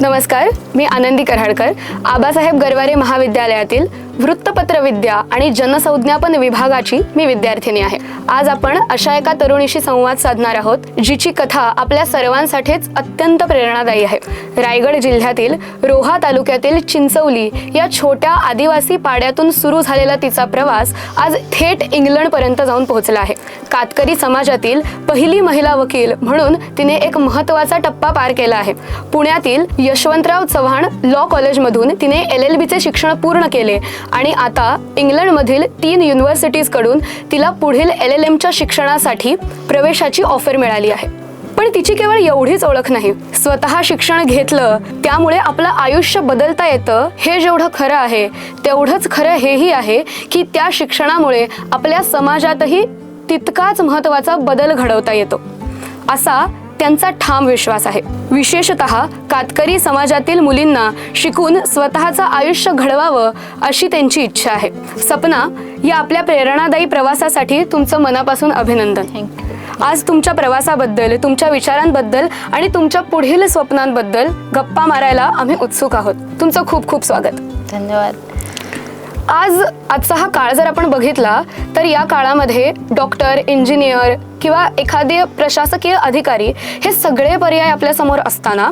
नमस्कार, मी आनंदी कराडकर, आबासाहेब गरवारे महाविद्यालयातील वृत्तपत्रविद्या आणि जनसंज्ञापन विभागाची मी विद्यार्थिनी आहे। आज आपण अशा एका तरुणीशी संवाद साधणार आहोत जिची कथा आपल्या सर्वांसाठीच अत्यंत प्रेरणादायी आहे। रायगड जिल्ह्यातील रोहा तालुक्यातील चिंचवली या छोट्या आदिवासी पाड्यातून सुरू झालेला तिचा प्रवास आज थेट इंग्लंडपर्यंत जाऊन पोहोचला आहे। कातकरी समाजातील पहिली महिला वकील म्हणून तिने एक महत्त्वाचा टप्पा पार केला आहे। पुण्यातील यशवंतराव चव्हाण लॉ कॉलेजमधून तिने LLBचे शिक्षण पूर्ण केले आणि आता इंग्लंडमधील 3 युनिव्हर्सिटीज कडून तिला पुढील LLMच्या शिक्षणासाठी प्रवेशाची ऑफर मिळाली आहे। पण तिची केवळ एवढीच ओळख नाही, स्वतः शिक्षण घेतलं त्यामुळे आपलं आयुष्य बदलता येतं हे जेवढं खरं आहे तेवढंच खरं हेही आहे की त्या शिक्षणामुळे आपल्या समाजातही तितकाच महत्त्वाचा बदल घडवता येतो असा त्यांचा ठाम विश्वास आहे। विशेषतः कातकरी समाजातील मुलींना शिकून स्वतःचं आयुष्य घडवावं अशी त्यांची इच्छा आहे। सपना, या आपल्या प्रेरणादायी प्रवासासाठी तुमचं मनापासून अभिनंदन। आज तुमच्या प्रवासाबद्दल, तुमच्या विचारांबद्दल आणि तुमच्या पुढील स्वप्नांबद्दल गप्पा मारायला आम्ही उत्सुक आहोत। तुमचं खूप खूप स्वागत। धन्यवाद। आजचा हा काळ जर आपण बघितला तर या काळामध्ये डॉक्टर, इंजिनियर किंवा एखादे प्रशासकीय अधिकारी हे सगळे पर्याय आपल्या समोर असताना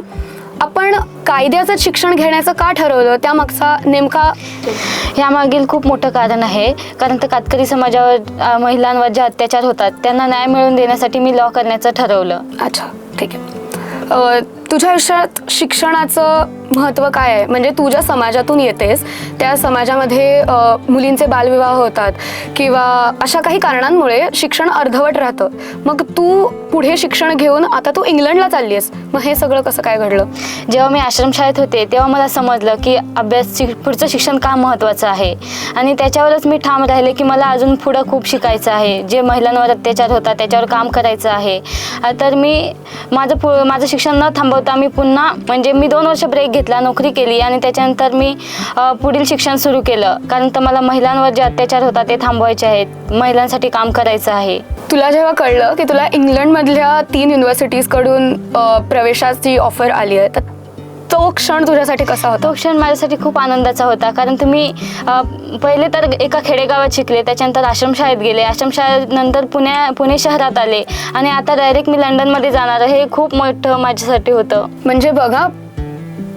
आपण कायद्याचं शिक्षण घेण्याचं का ठरवलं? त्यामागचा नेमका यामागील खूप मोठं कारण आहे, कारण तर कातकरी समाजावर महिलांवर जे अत्याचार होतात त्यांना न्याय मिळवून देण्यासाठी मी लॉ करण्याचं ठरवलं। अच्छा, ठीक आहे। तुझ्या आयुष्यात शिक्षणाचं महत्त्व काय आहे? म्हणजे तू ज्या समाजातून येतेस त्या समाजामध्ये मुलींचे बालविवाह होतात किंवा अशा काही कारणांमुळे शिक्षण अर्धवट राहतं। मग तू पुढे शिक्षण घेऊन आता तू इंग्लंडला चालली आहेस, मग हे सगळं कसं काय घडलं? जेव्हा मी आश्रमशाळेत होते तेव्हा मला समजलं की पुढचं शिक्षण का महत्त्वाचं आहे आणि त्याच्यावरच मी ठाम राहिले की मला अजून पुढं खूप शिकायचं आहे। जे महिलांवर अत्याचार होतात त्याच्यावर काम करायचं आहे। तर मी माझं शिक्षण न थांबवता मी पुन्हा म्हणजे मी 2 वर्ष ब्रेक घेतला, नोकरी केली आणि त्याच्यानंतर मी पुढील शिक्षण सुरू केलं, कारण तर मला महिलांवर जे अत्याचार होतात ते थांबवायचे आहेत, महिलांसाठी काम करायचं आहे। तुला जेव्हा कळलं की तुला इंग्लंडमधल्या 3 युनिव्हर्सिटीज कडून प्रवेशाची ऑफर आली आहे, तर तो क्षण तुझ्यासाठी कसा होता? तो क्षण माझ्यासाठी खूप आनंदाचा होता, कारण तुम्ही पहिले तर एका खेडेगावात शिकले, त्याच्यानंतर आश्रमशाळेत गेले, आश्रमशाळेनंतर पुणे शहरात आले आणि आता डायरेक्ट मी लंडनमध्ये जाणार, हे खूप मोठं माझ्यासाठी होतं। म्हणजे बघा,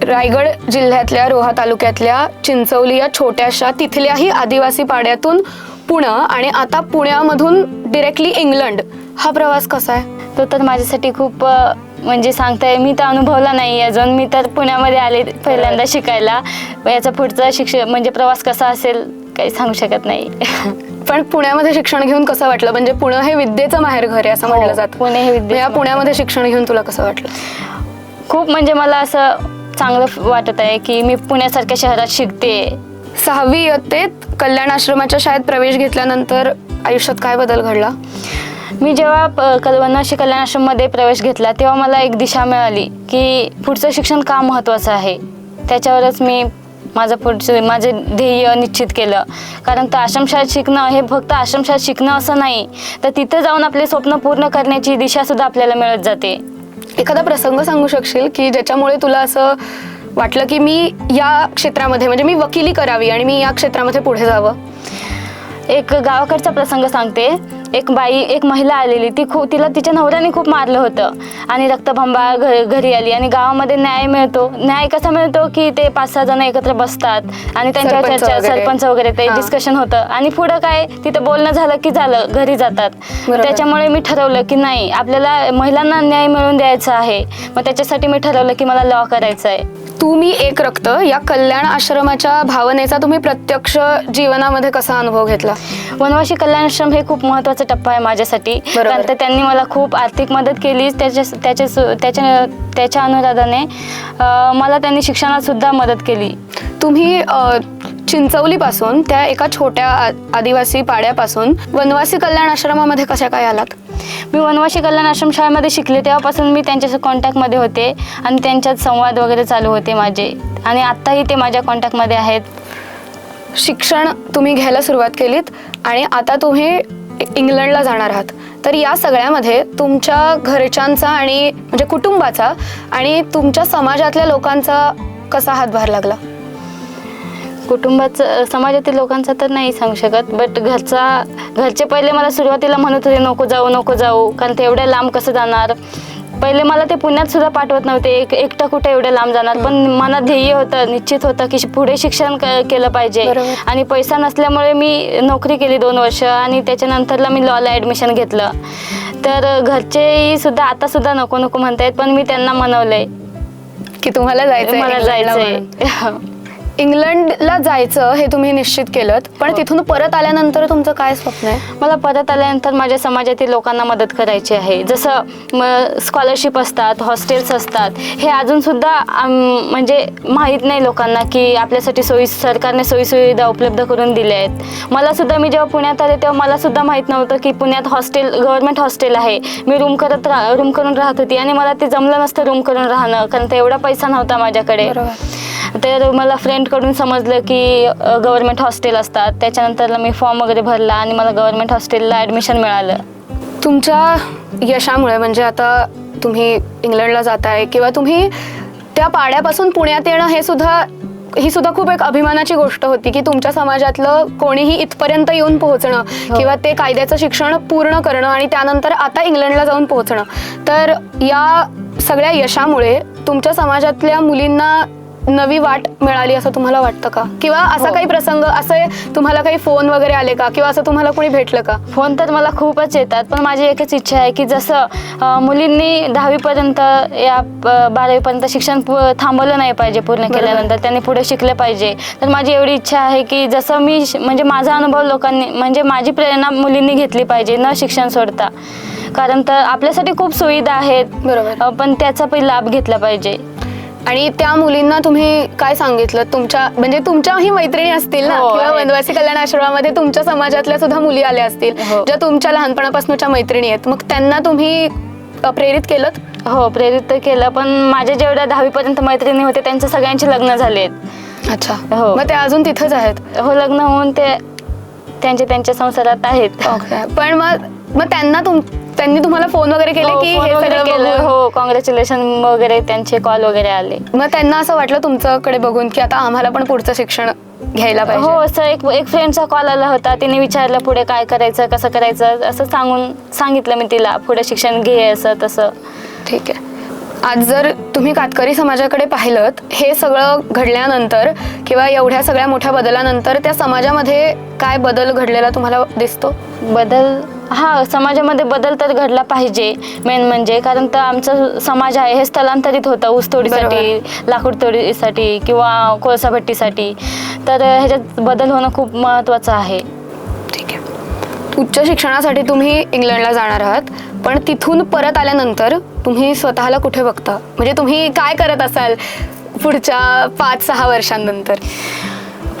रायगड जिल्ह्यातल्या रोहा तालुक्यातल्या चिंचवली या छोट्याशा तिथल्याही आदिवासी पाड्यातून पुणे आणि आता पुण्यामधून डिरेक्टली इंग्लंड, हा प्रवास कसा आहे? तो तर माझ्यासाठी खूप म्हणजे सांगताय, मी तर अनुभवला नाही अजून। मी तर पुण्यामध्ये आले पहिल्यांदा शिकायला, याचा पुढचा म्हणजे प्रवास कसा असेल काही सांगू शकत नाही। पण पुण्यामध्ये शिक्षण घेऊन कसं वाटलं? म्हणजे पुणे हे विद्येचं माहेरघर आहे असं म्हटलं जातं। पुणे हे विद्येचं। या पुण्यामध्ये शिक्षण घेऊन तुला कसं वाटलं? खूप म्हणजे मला असं चांगलं वाटत आहे की मी पुण्यासारख्या शहरात शिकते। 6वी इयत्तेत कल्याण आश्रमाच्या शाळेत प्रवेश घेतल्यानंतर आयुष्यात काय बदल घडला? मी जेव्हा वनवासी कल्याण आश्रममध्ये प्रवेश घेतला तेव्हा मला एक दिशा मिळाली की पुढचं शिक्षण का महत्त्वाचं आहे। त्याच्यावरच मी माझे ध्येय निश्चित केलं, कारण तर आश्रमशाळेत शिकणं हे फक्त आश्रमशाळेत शिकणं असं नाही, तर तिथे जाऊन आपले स्वप्न पूर्ण करण्याची दिशा सुद्धा आपल्याला मिळत जाते। एखादा प्रसंग सांगू शकशील की ज्याच्यामुळे तुला असं वाटलं की मी या क्षेत्रामध्ये, म्हणजे मी वकिली करावी आणि मी या क्षेत्रामध्ये पुढे जावं? एक गावाकडचा प्रसंग सांगते। एक महिला आलेली, तिला तिच्या नवऱ्याने खूप मारलं होतं आणि रक्तबंबाळ घरी आली आणि गावामध्ये न्याय कसा मिळतो की ते 5-6 जण एकत्र बसतात आणि त्यांच्यावर चर्चा, सरपंच वगैरे ते डिस्कशन होतं आणि पुढं काय तिथं बोलणं झालं की झालं, घरी जातात। त्याच्यामुळे मी ठरवलं की नाही, आपल्याला महिलांना न्याय मिळवून द्यायचा आहे। मग त्याच्यासाठी मी ठरवलं की मला लॉ करायचं आहे। तुम्ही एक रक्त या कल्याण आश्रमाच्या भावनेचा तुम्ही प्रत्यक्ष जीवनामध्ये कसा अनुभव घेतला? वनवासी कल्याण आश्रम हे खूप महत्त्वाचा टप्पा आहे माझ्यासाठी, कारण तर त्यांनी मला खूप आर्थिक मदत केली। त्याच्या अनुदानाने मला त्यांनी शिक्षणात सुद्धा मदत केली। तुम्ही चिंचवलीपासून त्या एका छोट्या आदिवासी पाड्यापासून वनवासी कल्याण आश्रमामध्ये कशा काय आलात? मी वनवासी कल्याण आश्रम शाळेमध्ये शिकले तेव्हापासून मी त्यांच्या कॉन्टॅक्टमध्ये होते आणि त्यांच्यात संवाद वगैरे चालू होते माझे, आणि आत्ताही ते माझ्या कॉन्टॅक्टमध्ये आहेत। शिक्षण तुम्ही घ्यायला सुरुवात केलीत आणि आता तुम्ही इंग्लंडला जाणार आहात, तर या सगळ्यामध्ये तुमच्या घरच्यांचा आणि म्हणजे कुटुंबाचा आणि तुमच्या समाजातल्या लोकांचा कसा हातभार लागला? कुटुंबाचं समाजातील लोकांचा तर नाही सांगू शकत, बट घरचे पहिले मला सुरुवातीला म्हणत होते नको जाऊ, कारण ते एवढ्या लांब कसं जाणार. पहिले मला ते पुण्यात सुद्धा पाठवत नव्हते, एकटं कुठे एवढं लांब जाणार. पण मनात ध्येय होतं, निश्चित होतं की पुढे शिक्षण केलं पाहिजे. बरोबर. आणि पैसा नसल्यामुळे मी नोकरी केली 2 वर्ष आणि त्याच्यानंतरला मी लॉला ॲडमिशन घेतलं. तर घरचेही सुद्धा आता सुद्धा नको म्हणतायत, पण मी त्यांना मनवलंय की तुम्हाला जायचंय, मला इंग्लंडला म्हणून. जायचंय. इंग्लंडला जायचं हे तुम्ही निश्चित केलं, पण तिथून परत आल्यानंतर तुमचं काय स्वप्न आहे? मला परत आल्यानंतर माझ्या समाजातील लोकांना मदत करायची आहे. जसं स्कॉलरशिप असतात, हॉस्टेल्स असतात, हे अजूनसुद्धा म्हणजे माहीत नाही लोकांना की आपल्यासाठी सरकारने सोयीसुविधा उपलब्ध करून दिल्या आहेत. मलासुद्धा मी जेव्हा पुण्यात आले तेव्हा मलासुद्धा माहीत नव्हतं की पुण्यात गव्हर्नमेंट हॉस्टेल आहे. मी रूम करून राहत होती आणि मला ते जमलं नसतं रूम करून राहणं, कारण एवढा पैसा नव्हता माझ्याकडे. तर मला फ्रेंडकडून समजलं की गव्हर्नमेंट हॉस्टेल असतात. त्याच्यानंतर मी फॉर्म वगैरे भरला आणि मला गव्हर्नमेंट हॉस्टेलला ॲडमिशन मिळालं. तुमच्या यशामुळे म्हणजे आता तुम्ही इंग्लंडला जाताय किंवा तुम्ही त्या पाड्यापासून पुण्यात येणं ही सुद्धा खूप एक अभिमानाची गोष्ट होती की तुमच्या समाजातलं कोणीही इथपर्यंत येऊन पोहोचणं किंवा ते कायद्याचं शिक्षण पूर्ण करणं आणि त्यानंतर आता इंग्लंडला जाऊन पोहोचणं. तर या सगळ्या यशामुळे तुमच्या समाजातल्या मुलींना नवी वाट मिळाली असं तुम्हाला वाटतं का? किंवा असा काही प्रसंग, असे तुम्हाला काही फोन वगैरे आले का किंवा असं तुम्हाला कोणी भेटलं का? फोन तर मला खूपच येतात, पण माझी एकच इच्छा आहे की जसं मुलींनी 10वीपर्यंत या 12वीपर्यंत शिक्षण थांबवलं नाही पाहिजे. पूर्ण केल्यानंतर त्यांनी पुढे शिकलं पाहिजे. तर माझी एवढी इच्छा आहे की जसं मी म्हणजे माझा अनुभव लोकांनी म्हणजे माझी प्रेरणा मुलींनी घेतली पाहिजे न शिक्षण सोडता. कारण तर आपल्यासाठी खूप सुविधा आहेत, बरोबर, पण त्याचा पण लाभ घेतला पाहिजे. आणि त्या मुलींना तुम्ही काय सांगितलं? तुमच्याही मैत्रिणी असतील ना, हो, किंवा वनवासी कल्याण आश्रमामध्ये तुमच्या समाजातल्या सुद्धा मुली आल्या असतील ज्या तुमच्या लहानपणापासूनच्या मैत्रिणी आहेत, मग त्यांना तुम्ही प्रेरित केलं? हो, प्रेरित तर केलं, पण माझ्या जेवढ्या 10वीपर्यंत मैत्रिणी होते त्यांच्या सगळ्यांचे लग्न झालेत. अच्छा, हो. मग ते अजून तिथंच आहेत? हो, लग्न होऊन ते त्यांच्या संसारात आहेत. ओके, पण मग त्यांनी तुम्हाला फोन वगैरे केले की फोन हे वगैरे सगळं केलं? बघून? हो, कॉंग्रॅच्युलेशन वगैरे त्यांचे कॉल वगैरे आले. मग त्यांना असं वाटलं तुमच्याकडे बघून की आता आम्हाला पण पुढचं शिक्षण घ्यायला हो, पाहिजे? असं एक फ्रेंडचा कॉल आला होता. तिने विचारलं पुढे काय करायचं, कसं करायचं, असं सांगितलं मी तिला पुढे शिक्षण घे असं तसं. ठीक आहे. आज जर तुम्ही कातकरी समाजाकडे पाहिलं, हे सगळं घडल्यानंतर किंवा एवढ्या सगळ्या मोठ्या बदलानंतर त्या समाजामध्ये काय बदल घडलेला तुम्हाला दिसतो? बदल, हा, समाजामध्ये बदल तर घडला पाहिजे मेन म्हणजे, कारण तर आमचं समाज आहे हे स्थलांतरित होतं ऊसतोडीसाठी, लाकूड तोडीसाठी किंवा कोळसा भट्टीसाठी. तर ह्याच्यात बदल होणं खूप महत्त्वाचं आहे. ठीक आहे. उच्च शिक्षणासाठी तुम्ही इंग्लंडला जाणार आहात, पण तिथून परत आल्यानंतर तुम्ही स्वतःला कुठे बघता? म्हणजे तुम्ही काय करत असाल पुढच्या 5-6 वर्षांनंतर?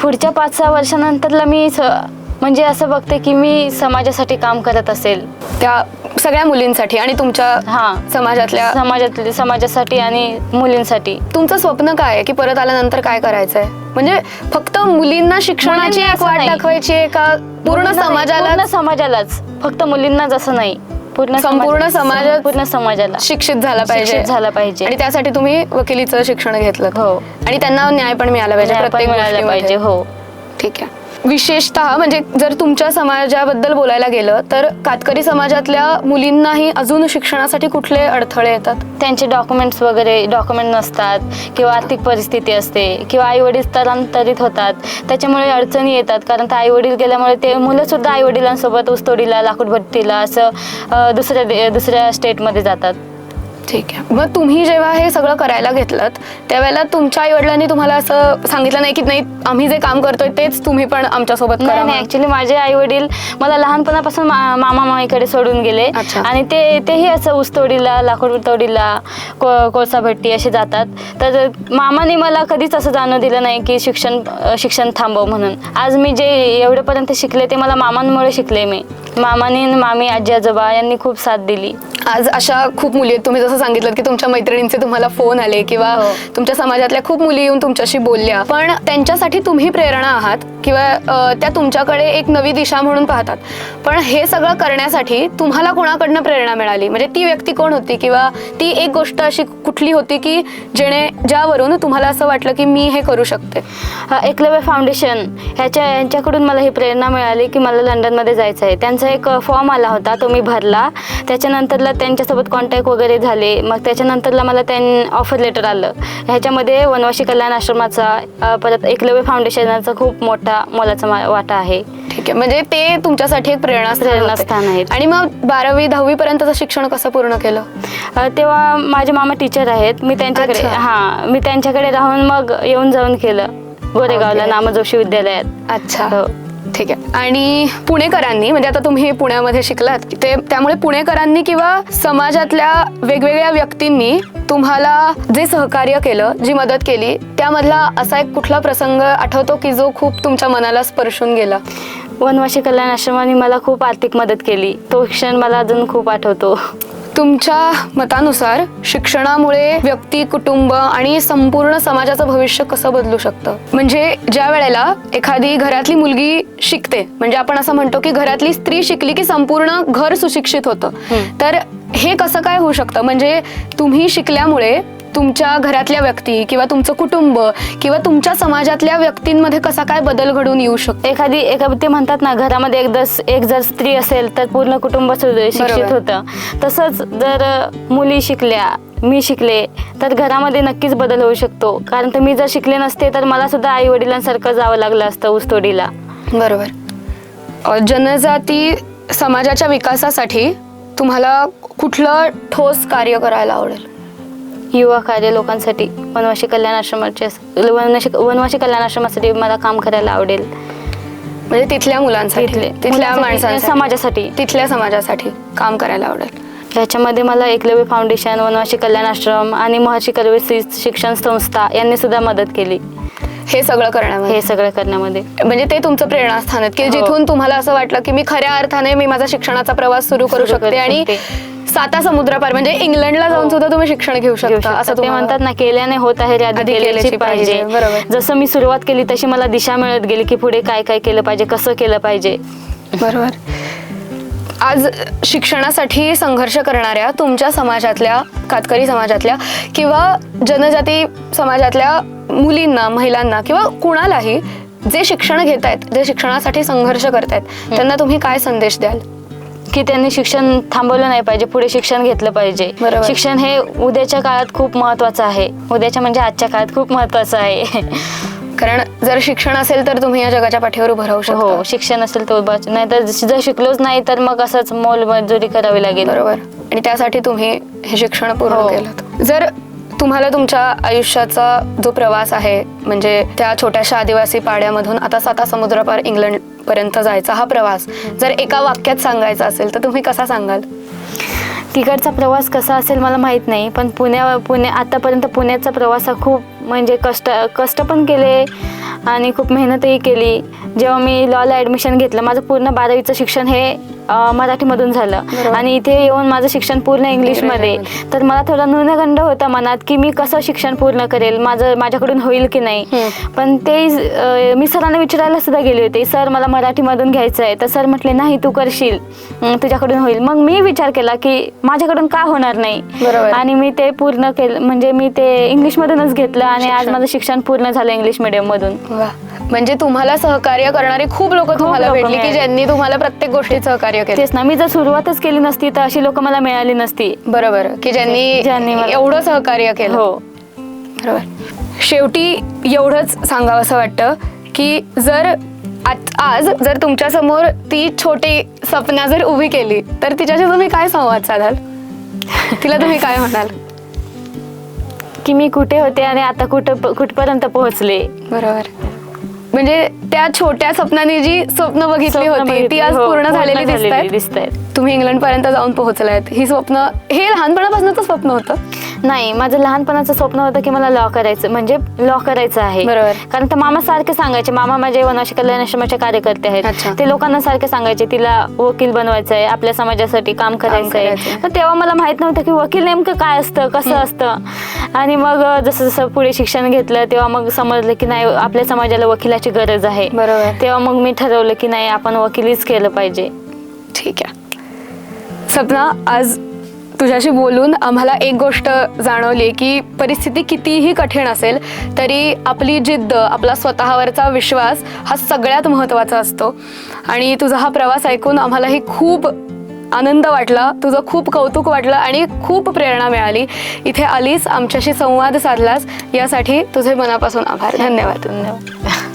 पुढच्या 5-6 वर्षानंतरला मी म्हणजे असं बघते की मी समाजासाठी काम करत असेल, त्या सगळ्या मुलींसाठी आणि तुमच्या समाजासाठी आणि मुलींसाठी. तुमचं स्वप्न काय आहे की परत आल्यानंतर काय करायचंय? म्हणजे फक्त मुलींना शिक्षणाची एक वाट दाखवायची आहे का पूर्ण समाजालाच? फक्त मुलींनाच असं नाही, संपूर्ण समाजाला शिक्षित झाला पाहिजे. आणि त्यासाठी तुम्ही वकिलीचं शिक्षण घेतलं? हो. आणि त्यांना न्याय पण मिळाला पाहिजे प्रत्येक गोष्टीमध्ये? हो. ठीक आहे. विशेषतः म्हणजे जर तुमच्या समाजाबद्दल बोलायला गेलं तर कातकरी समाजातल्या मुलींनाही अजून शिक्षणासाठी कुठले अडथळे येतात? त्यांचे डॉक्युमेंट नसतात किंवा आर्थिक परिस्थिती असते किंवा आई वडील स्थलांतरित होतात, त्याच्यामुळे अडचणी येतात. कारण तर आई वडील गेल्यामुळे ते मुलं सुद्धा आई वडिलांसोबत ऊसतोडीला, लाकूड भट्टीला असं दुसऱ्या स्टेटमध्ये जातात. ठीक आहे. मग तुम्ही जेव्हा हे सगळं करायला घेतलं त्यावेळेला तुमच्या आई वडिलांनी तुम्हाला असं सांगितलं नाही की नाही आम्ही जे काम करतोय तेच तुम्ही पण आमच्यासोबत करा? नाही, ऍक्च्युली माझे आई वडील मला लहानपणापासून मामा मामीकडे सोडून गेले. आणि तेही असं ऊसतोडीला, लाकूड तोडीला, कोळसा भट्टी असे जातात. तर मामाने मला कधीच असं जाणं दिलं नाही की शिक्षण थांबव म्हणून. आज मी जे एवढ्यापर्यंत शिकले ते मला मामांमुळे शिकले. मी मामाने, मामी, आजी आजोबा यांनी खूप साथ दिली. आज अशा खूप मुली आहेत, तुम्ही जसं सांगितलं की तुमच्या मैत्रिणींचे तुम्हाला फोन आले किंवा हो. तुमच्या समाजातल्या खूप मुली येऊन तुमच्याशी बोलल्या, पण त्यांच्यासाठी तुम्ही प्रेरणा आहात किंवा त्या तुमच्याकडे एक नवी दिशा म्हणून पाहतात. पण हे सगळं करण्यासाठी तुम्हाला कोणाकडनं प्रेरणा मिळाली? म्हणजे ती व्यक्ती कोण होती किंवा ती एक गोष्ट अशी कुठली होती की ज्यावरून तुम्हाला असं वाटलं की मी हे करू शकते? एकलव्य फाउंडेशन यांच्याकडून मला ही प्रेरणा मिळाली की मला लंडनमध्ये जायचं आहे. त्यांचा एक फॉर्म आला होता, तो मी भरला. त्याच्यानंतरला त्यांच्यासोबत कॉन्टॅक्ट वगैरे झाले. मग त्याच्यानंतरला मला ऑफर लेटर आलं. ह्याच्यामध्ये वनवासी कल्याण आश्रमाचा परत एकलव्य फाउंडेशनचा खूप मोलाचा वाटा आहे. ठीक आहे, म्हणजे ते तुमच्यासाठी एक प्रेरणास्थान आहे. आणि मग 12वी 10वी पर्यंतचं शिक्षण कसं पूर्ण केलं? तेव्हा माझे मामा टीचर आहेत. मी त्यांच्याकडे राहून मग येऊन जाऊन केलं गोरेगावला नामजोशी विद्यालयात. अच्छा, हो. ठीक आहे. आणि पुणेकरांनी, म्हणजे आता तुम्ही पुण्यामध्ये शिकलात, त्यामुळे पुणेकरांनी किंवा समाजातल्या वेगवेगळ्या व्यक्तींनी तुम्हाला जे सहकार्य केलं, जी मदत केली, त्यामधला असा एक कुठला प्रसंग आठवतो की जो खूप तुमच्या मनाला स्पर्शून गेला? वनवासी कल्याण आश्रमाने मला खूप आर्थिक मदत केली. तो क्षण मला अजून खूप आठवतो. तुमच्या मतानुसार शिक्षणामुळे व्यक्ती, कुटुंब आणि संपूर्ण समाजाचं भविष्य कसं बदलू शकतं? म्हणजे ज्या वेळेला एखादी घरातली मुलगी शिकते, म्हणजे आपण असं म्हणतो की घरातली स्त्री शिकली की संपूर्ण घर सुशिक्षित होतं, तर हे कसं काय होऊ शकतं? म्हणजे तुम्ही शिकल्यामुळे तुमच्या घरातल्या व्यक्ती किंवा तुमचं कुटुंब किंवा तुमच्या समाजातल्या व्यक्तींमध्ये कसा काय बदल घडून येऊ शकतो? एखादी ते म्हणतात ना, घरामध्ये एक जर स्त्री असेल तर पूर्ण कुटुंब शिक्षित होतं. तसंच जर मुली शिकल्या, मी शिकले, तर घरामध्ये नक्कीच बदल होऊ शकतो. कारण तर मी जर शिकले नसते तर मला सुद्धा आई वडिलांसारखं जावं लागलं असतं ऊसतोडीला. बरोबर. जनजाती समाजाच्या विकासासाठी तुम्हाला कुठलं ठोस कार्य करायला आवडेल? युवा कार्य लोकांसाठी वनवासी कल्याण आश्रमासाठी मला काम करायला आवडेल. म्हणजे तिथल्या मुलांसाठी, तिथल्या माणसांसाठी, समाजासाठी, तिथल्या समाजासाठी काम करायला आवडेल. ह्याच्यामध्ये मला एकलव्य फाउंडेशन, वनवासी कल्याण आश्रम आणि महर्षी कर्वे शिक्षण संस्था यांनी सुद्धा मदत केली. हे सगळं करण्यामध्ये म्हणजे ते तुमचं प्रेरणास्थान आहे की जिथून तुम्हाला असं वाटलं की मी खऱ्या अर्थाने मी माझा शिक्षणाचा प्रवास सुरू करू शकते आणि 7 समुद्रापार म्हणजे इंग्लंडला जाऊन सुद्धा तुम्ही शिक्षण घेऊ शकता. असं ते म्हणतात ना, केल्याने होत आहे आधी केल्याची पाहिजे. बरोबर. जसं मी सुरुवात केली तशी मला दिशा मिळत गेली की पुढे काय काय केलं पाहिजे, कसं केलं पाहिजे. बरोबर. आज शिक्षणासाठी संघर्ष करणाऱ्या तुमच्या समाजातल्या, कातकरी समाजातल्या किंवा जनजाती समाजातल्या मुलींना, महिलांना किंवा कुणालाही जे शिक्षण घेत आहेत, जे शिक्षणासाठी संघर्ष करतायत, त्यांना तुम्ही काय संदेश द्याल? की त्यांनी शिक्षण थांबवलं नाही पाहिजे, पुढे शिक्षण घेतलं पाहिजे. शिक्षण हे उद्याच्या काळात खूप महत्वाचं आहे. उद्याच्या म्हणजे आजच्या काळात खूप महत्वाचं आहे. कारण जर शिक्षण असेल तर तुम्ही या जगाच्या पाठीवर उभं राहू शकता. हो, शिक्षण असेल तर नाही तर जर शिकलोच नाही तर मग असंच मोलमजुरी करावी लागेल. बरोबर. आणि त्यासाठी तुम्ही हे शिक्षण पूर्ण केलं. जर तुम्हाला तुमच्या आयुष्याचा जो प्रवास आहे, म्हणजे त्या छोट्याशा आदिवासी पाड्यामधून आता 7 समुद्रापार इंग्लंड पर्यंत जायचा हा प्रवास जर एका वाक्यात सांगायचा असेल तर तुम्ही कसा सांगाल? तिकडचा प्रवास कसा असेल मला माहित नाही, पण आतापर्यंत पुण्याचा प्रवास हा खूप म्हणजे कष्ट पण केले आणि खूप मेहनतही केली. जेव्हा मी लॉला ॲडमिशन घेतलं, माझं पूर्ण 12वीचं शिक्षण हे मराठीमधून झालं आणि इथे येऊन माझं शिक्षण पूर्ण इंग्लिशमध्ये. तर मला थोडा न्यूनगंड होता मनात की मी कसं शिक्षण पूर्ण करेल, माझ्याकडून होईल की नाही. पण ते मी सरांना विचारायला सुद्धा गेले होते, सर मला मराठीमधून घ्यायचं आहे. तर सर म्हटले नाही, तू करशील, तुझ्याकडून होईल. मग मी विचार केला की माझ्याकडून का होणार नाही, आणि मी ते पूर्ण केलं. म्हणजे मी ते इंग्लिशमधूनच घेतलं आणि आज माझं शिक्षण पूर्ण झालं इंग्लिश मीडियम मधून. म्हणजे तुम्हाला सहकार्य करणारी खूप लोक तुम्हाला भेटली की ज्यांनी तुम्हाला प्रत्येक गोष्टीत सहकार्य केलं. तेच ना, मी जर सुरुवातच केली नसती तर अशी लोक मला मिळाली नसती. बरोबर, की ज्यांनी एवढं सहकार्य केलं. हो बरोबर. शेवटी एवढंच सांगावं वाटतं की आज जर तुमच्या समोर ती छोटी सपना जर उभी केली तर तिच्याशी तुम्ही काय संवाद साधाल? तिला तुम्ही काय म्हणाल? की मी कुठे होते आणि आता कुठपर्यंत पोहोचले. बरोबर. म्हणजे त्या छोट्या स्वप्नांनी जी स्वप्न बघितली स्वप्न होती ती बघितली, आज हो, पूर्ण झालेली दिसतायत. दिसतायत. तुम्ही इंग्लंड पर्यंत जाऊन पोहोचलायत. ही स्वप्न हे लहानपणापासूनच स्वप्न होतं? नाही, माझं लहानपणाचं स्वप्न होतं की मला लॉ करायचं, म्हणजे लॉ करायचं आहे. बरोबर. कारण तर मामा सारखे सांगायचे, मामा माझे वनवासी कल्याण आश्रमाचे कार्यकर्ते अच्छा. आहेत, ते लोकांना सारखे सांगायचे तिला वकील बनवायचं आहे, आपल्या समाजासाठी काम करायचं आहे. करायचंय. तर तेव्हा मला माहित नव्हतं की वकील नेमकं काय असतं, कसं असतं. आणि मग जसं जसं पुढे शिक्षण घेतलं तेव्हा मग समजलं की नाही, आपल्या समाजाला वकिलाची गरज आहे. बरोबर. तेव्हा मग मी ठरवलं की नाही, आपण वकिलीच केलं पाहिजे. ठीक आहे. सपना, आज तुझ्याशी बोलून आम्हाला एक गोष्ट जाणवली की परिस्थिती कितीही कठीण असेल तरी आपली जिद्द, आपला स्वतःवरचा विश्वास हा सगळ्यात महत्त्वाचा असतो. आणि तुझा हा प्रवास ऐकून आम्हालाही खूप आनंद वाटला, तुझं खूप कौतुक वाटलं आणि खूप प्रेरणा मिळाली. इथे आलीस, आमच्याशी संवाद साधलास, यासाठी तुझे मनापासून आभार. धन्यवाद. धन्यवाद.